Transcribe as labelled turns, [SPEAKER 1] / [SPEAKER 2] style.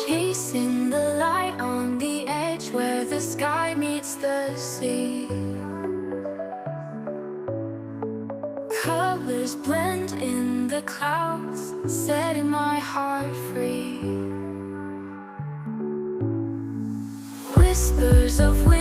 [SPEAKER 1] chasing the light on the edge where the sky meets the sea. Colors blend in the clouds, setting my heart free. Whispers of wind